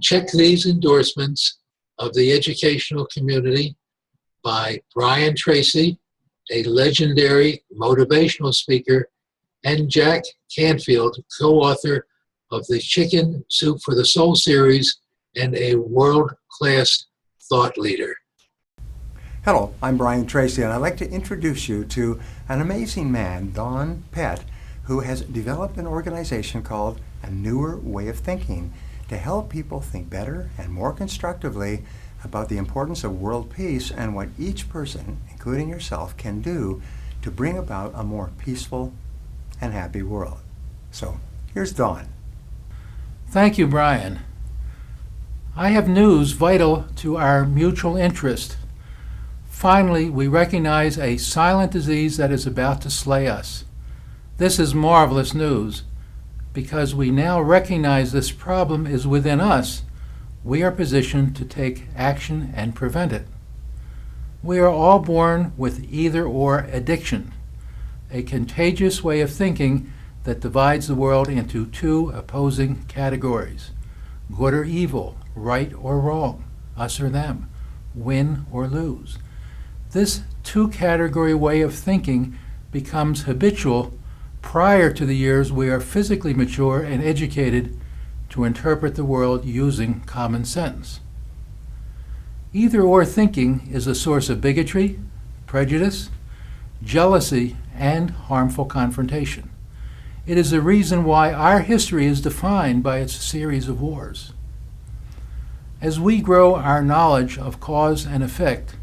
Check these endorsements of the educational community by Brian Tracy, a legendary motivational speaker, and Jack Canfield, co-author of the Chicken Soup for the Soul series and a world-class thought leader. Hello, I'm Brian Tracy, and I'd like to introduce you to an amazing man, Don Pett, who has developed an organization called A Newer Way of Thinking to help people think better and more constructively about the importance of world peace and what each person, including yourself, can do to bring about a more peaceful and happy world. So, here's Don. Thank you, Brian. I have news vital to our mutual interest. Finally, we recognize a silent disease that is about to slay us. This is marvelous news. Because we now recognize this problem is within us, we are positioned to take action and prevent it. We are all born with either-or addiction, a contagious way of thinking that divides the world into two opposing categories: good or evil, right or wrong, us or them, win or lose. This two-category way of thinking becomes habitual prior to the years we are physically mature and educated to interpret the world using common sense. Either-or thinking is a source of bigotry, prejudice, jealousy, and harmful confrontation. It is the reason why our history is defined by its series of wars. As we grow our knowledge of cause and effect,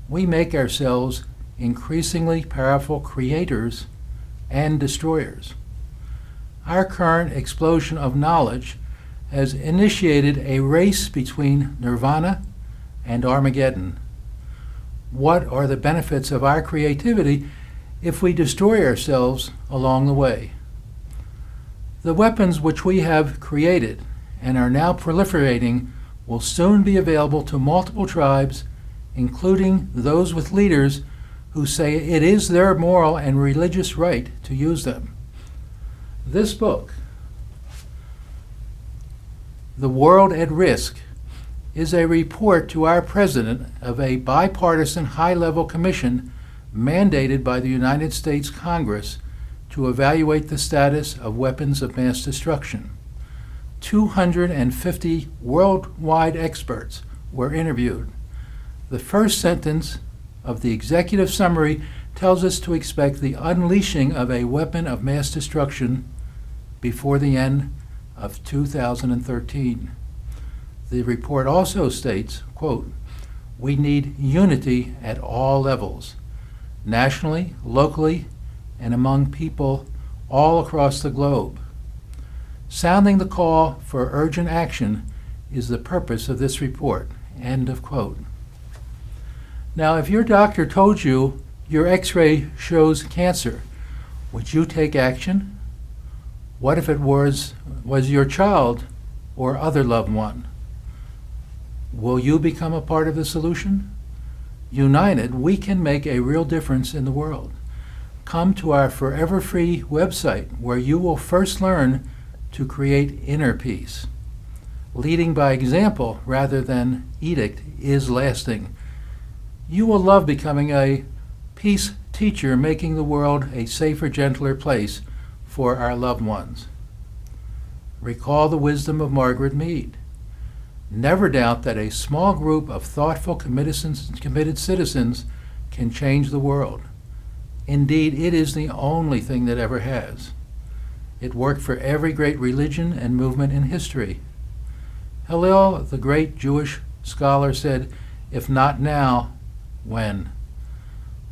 we make ourselves increasingly powerful creators and destroyers. Our current explosion of knowledge has initiated a race between nirvana and Armageddon. What are the benefits of our creativity if we destroy ourselves along the way? The weapons which we have created and are now proliferating will soon be available to multiple tribes, including those with leaders who say it is their moral and religious right to use them. This book, The World at Risk, is a report to our president of a bipartisan high-level commission mandated by the United States Congress to evaluate the status of weapons of mass destruction. 250 worldwide experts were interviewed. The first sentence of the executive summary tells us to expect the unleashing of a weapon of mass destruction before the end of 2013. The report also states, quote, "We need unity at all levels, nationally, locally, and among people all across the globe. Sounding the call for urgent action is the purpose of this report," end of quote. Now, if your doctor told you your x-ray shows cancer, would you take action? What if it was your child or other loved one? Will you become a part of the solution? United, we can make a real difference in the world. Come to our Forever Free website, where you will first learn to create inner peace. Leading by example rather than edict is lasting. You will love becoming a peace teacher, making the world a safer, gentler place for our loved ones. Recall the wisdom of Margaret Mead. Never doubt that a small group of thoughtful, committed citizens can change the world. Indeed, it is the only thing that ever has. It worked for every great religion and movement in history. Hillel, the great Jewish scholar, said, "If not now, when?"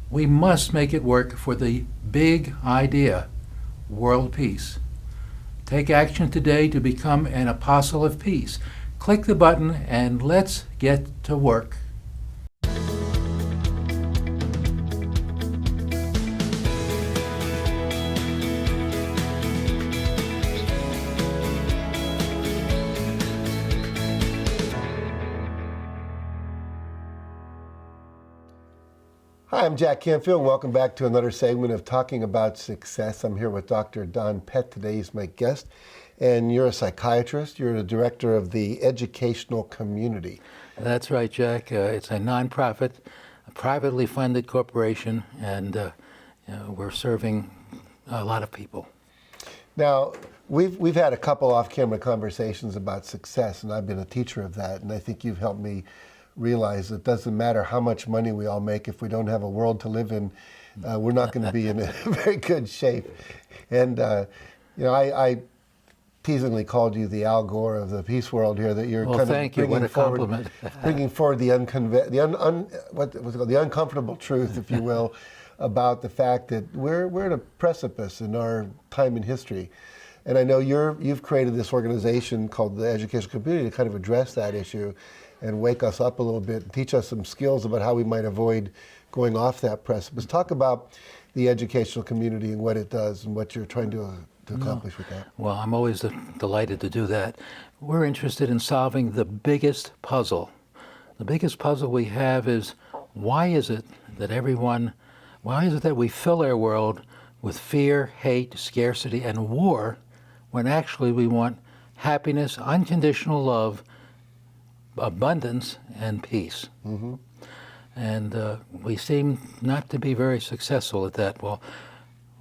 We must make it work for the big idea, world peace. Take action today to become an apostle of peace. Click the button and let's get to work. Hi, I'm Jack Canfield. Welcome back to another segment of Talking About Success. I'm here with Dr. Don Pett. Today he's my guest. and you're a psychiatrist. You're the director of the educational community. That's right, Jack. It's a nonprofit, a privately funded corporation, and we're serving a lot of people. Now, we've had a couple off-camera conversations about success, and I've been a teacher of that, and I think you've helped me realize it doesn't matter how much money we all make if we don't have a world to live in, we're not going to be in a very good shape. And I teasingly called you the Al Gore of the peace world here. That you're Well, kind thank of you. What a compliment. bringing forward the the uncomfortable truth, if you will, about the fact that we're at a precipice in our time in history. And I know you've created this organization called the Educational Community to kind of address that issue and wake us up a little bit and teach us some skills about how we might avoid going off that precipice. Talk about the educational community and what it does and what you're trying to accomplish with that. Well, I'm always delighted to do that. We're interested in solving the biggest puzzle. The biggest puzzle we have is why is it that we fill our world with fear, hate, scarcity, and war when actually we want happiness, unconditional love, abundance, and peace. Mm-hmm. And we seem not to be very successful at that. Well,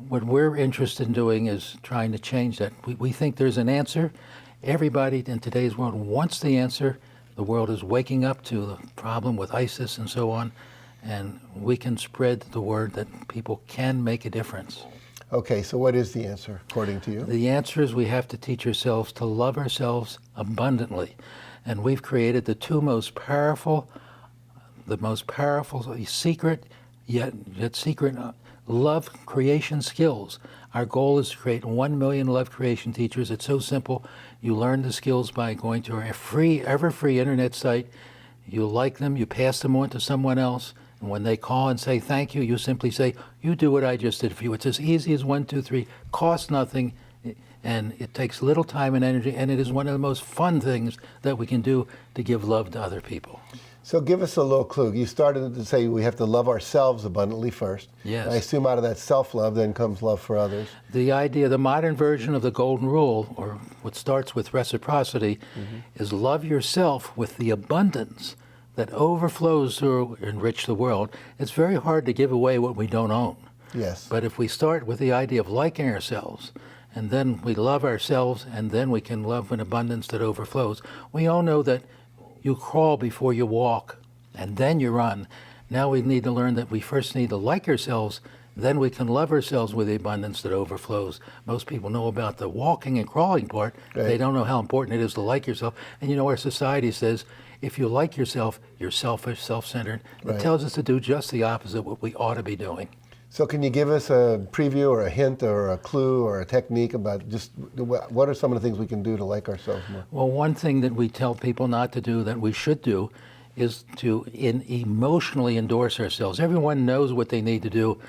what we're interested in doing is trying to change that. We think there's an answer. Everybody in today's world wants the answer. The world is waking up to the problem with ISIS and so on, and we can spread the word that people can make a difference. Okay, so what is the answer, according to you? The answer is we have to teach ourselves to love ourselves abundantly. And we've created the most powerful secret, yet secret love creation skills. Our goal is to create 1 million love creation teachers. It's so simple. You learn the skills by going to our ever free internet site. You like them, you pass them on to someone else, and when they call and say thank you, you simply say, you do what I just did for you. It's as easy as 1, 2, 3, costs nothing, and it takes little time and energy, and it is one of the most fun things that we can do to give love to other people. So give us a little clue. You started to say we have to love ourselves abundantly first. Yes. I assume out of that self-love then comes love for others. The idea, the modern version of the golden rule, or what starts with reciprocity, is love yourself with the abundance that overflows to enrich the world. It's very hard to give away what we don't own. Yes. But if we start with the idea of liking ourselves, and then we love ourselves, and then we can love an abundance that overflows. We all know that you crawl before you walk, and then you run. Now we need to learn that we first need to like ourselves, then we can love ourselves with the abundance that overflows. Most people know about the walking and crawling part. Right. They don't know how important it is to like yourself. And you know, our society says, if you like yourself, you're selfish, self-centered. Right. It tells us to do just the opposite of what we ought to be doing. So can you give us a preview or a hint or a clue or a technique about just what are some of the things we can do to like ourselves more? Well, one thing that we tell people not to do that we should do is to emotionally endorse ourselves. Everyone knows what they need to do.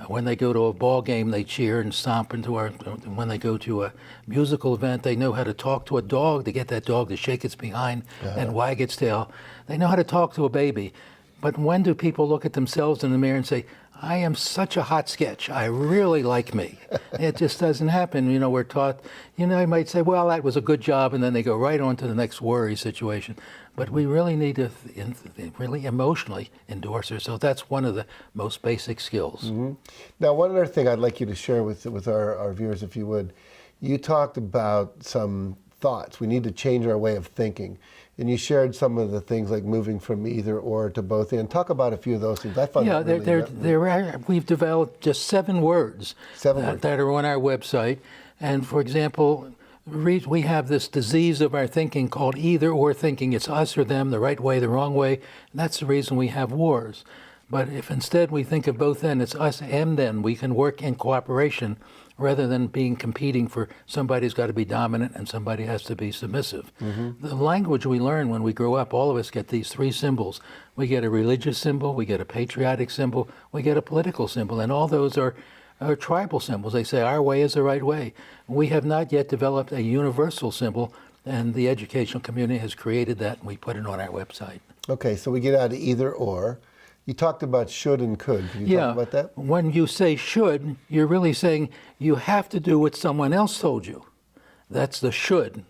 When they go to a ball game, they cheer and stomp when they go to a musical event, they know how to talk to a dog to get that dog to shake its behind and wag its tail. They know how to talk to a baby. But when do people look at themselves in the mirror and say, I am such a hot sketch. I really like me. It just doesn't happen. You know, we're taught, you might say, well, that was a good job, and then they go right on to the next worry situation. But we really need to really emotionally endorse ourselves. That's one of the most basic skills. Mm-hmm. Now, one other thing I'd like you to share with our viewers, if you would. You talked about some thoughts. We need to change our way of thinking. And you shared some of the things like moving from either or to both and. Talk about a few of those things. I found that really we've developed just 7 words that are on our website. And for example, we have this disease of our thinking called either or thinking. It's us or them, the right way, the wrong way. And that's the reason we have wars. But if instead we think of both and, it's us and them, we can work in cooperation rather than being competing for somebody's got to be dominant and somebody has to be submissive. The language we learn when we grow up, all of us get these 3 symbols. We get a religious symbol, we get a patriotic symbol, we get a political symbol, and all those are tribal symbols. They say our way is the right way. We have not yet developed a universal symbol, and the educational community has created that, and we put it on our website. Okay, so we get out of either or. You talked about should and could. Can you talk about that? When you say should, you're really saying you have to do what someone else told you. That's the should.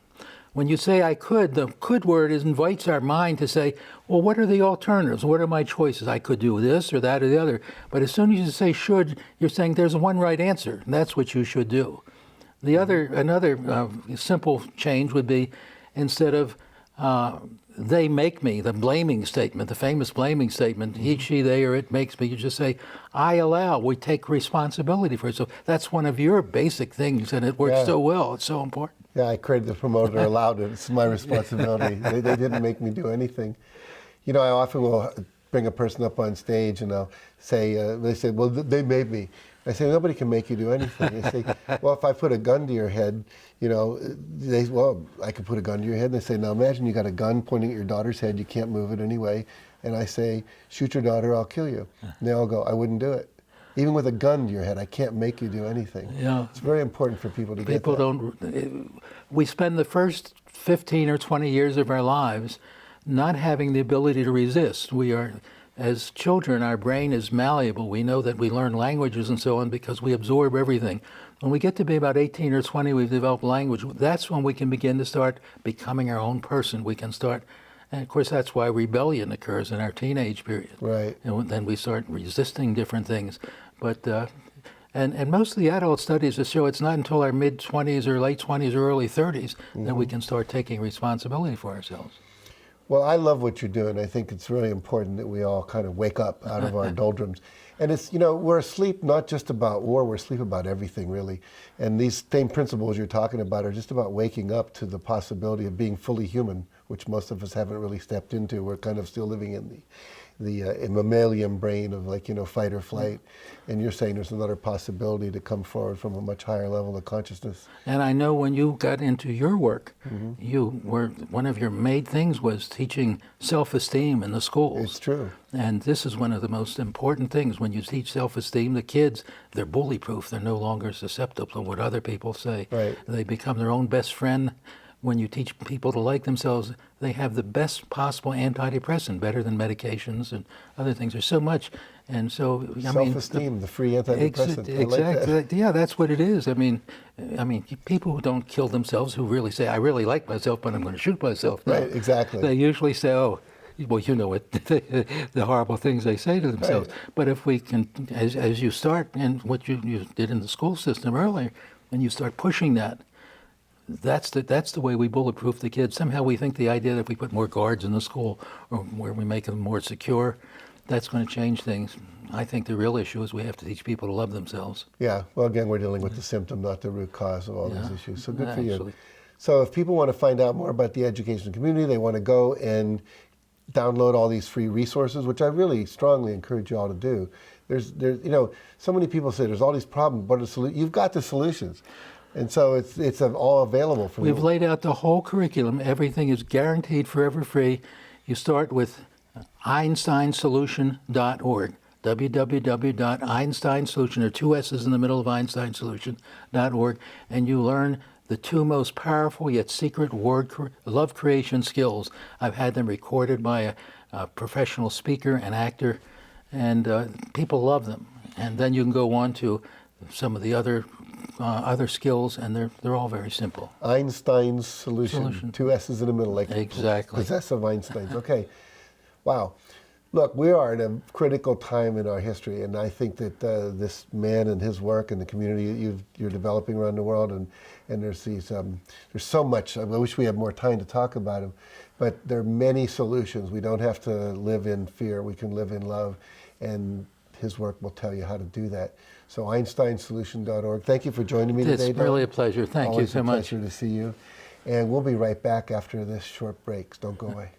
When you say I could, the could word invites our mind to say, well, what are the alternatives? What are my choices? I could do this or that or the other. But as soon as you say should, you're saying there's one right answer. And that's what you should do. Another simple change would be, instead of they make me, the blaming statement, the famous blaming statement, he, she, they, or it makes me, you just say, I allow, we take responsibility for it. So that's one of your basic things, and it works so well. It's so important. Yeah, I created the promoter, allowed it. It's my responsibility. They didn't make me do anything. You know, I often will bring a person up on stage and I'll say, they say, well, they made me. I say, nobody can make you do anything. They say, well, if I put a gun to your head, you know, well, I could put a gun to your head. And they say, now imagine you got a gun pointing at your daughter's head. You can't move it anyway. And I say, shoot your daughter, I'll kill you. And they all go, I wouldn't do it. Even with a gun to your head, I can't make you do anything. Yeah. It's very important for people to get that. People don't, we spend the first 15 or 20 years of our lives not having the ability to resist. We are, as children, our brain is malleable. We know that we learn languages and so on because we absorb everything. When we get to be about 18 or 20, we've developed language. That's when we can begin to start becoming our own person. We can start, and of course that's why rebellion occurs in our teenage period. Right. And then we start resisting different things. But and most of the adult studies show it's not until our mid-20s or late 20s or early 30s that we can start taking responsibility for ourselves. Well, I love what you're doing. I think it's really important that we all kind of wake up out of our doldrums. And it's, you know, we're asleep not just about war, we're asleep about everything, really. And these same principles you're talking about are just about waking up to the possibility of being fully human, which most of us haven't really stepped into. We're kind of still living in the mammalian brain of, like, you know, fight or flight. And you're saying there's another possibility to come forward from a much higher level of consciousness. And I know when you got into your work, you were, one of your main things was teaching self-esteem in the schools. It's true. And this is one of the most important things. When you teach self-esteem, the kids, they're bully-proof. They're no longer susceptible to what other people say. Right. They become their own best friend. When you teach people to like themselves, they have the best possible antidepressant, better than medications and other things. There's so much. And so, I self-esteem, the free antidepressant. Exactly. Like that. Yeah, that's what it is. I mean, people who don't kill themselves, who really say, I really like myself, but I'm going to shoot myself. No. Right, exactly. They usually say, oh, well, you know it, the horrible things they say to themselves. Right. But if we can, as you start, and what you did in the school system earlier, and you start pushing that, that's the way we bulletproof the kids. Somehow we think the idea that if we put more guards in the school or where we make them more secure, that's going to change things. I think the real issue is we have to teach people to love themselves. Yeah, well, again, we're dealing with the symptom, not the root cause of all these issues. So good for Actually. you. So if people want to find out more about the education community, they want to go and download all these free resources, which I really strongly encourage you all to do. There's you know, so many people say there's all these problems, but you've got the solutions. And so it's all available for you. We've laid out the whole curriculum. Everything is guaranteed forever free. You start with EinsteinSolution.org, www.EinsteinSolution, or two S's in the middle of EinsteinSolution.org, and you learn the two most powerful yet secret love creation skills. I've had them recorded by a professional speaker and actor, and people love them. And then you can go on to some of the other skills, and they're all very simple. Einstein's solution. Two S's in the middle, like exactly. Possessive Einsteins. Okay. Wow. Look, we are in a critical time in our history, and I think that this man and his work and the community you're developing around the world, and there's so much. I wish we had more time to talk about them, but there are many solutions. We don't have to live in fear. We can live in love, and his work will tell you how to do that. So EinsteinSolution.org. Thank you for joining me today, It's really a pleasure. Thank you so much. Always a pleasure to see you. And we'll be right back after this short break. Don't go away.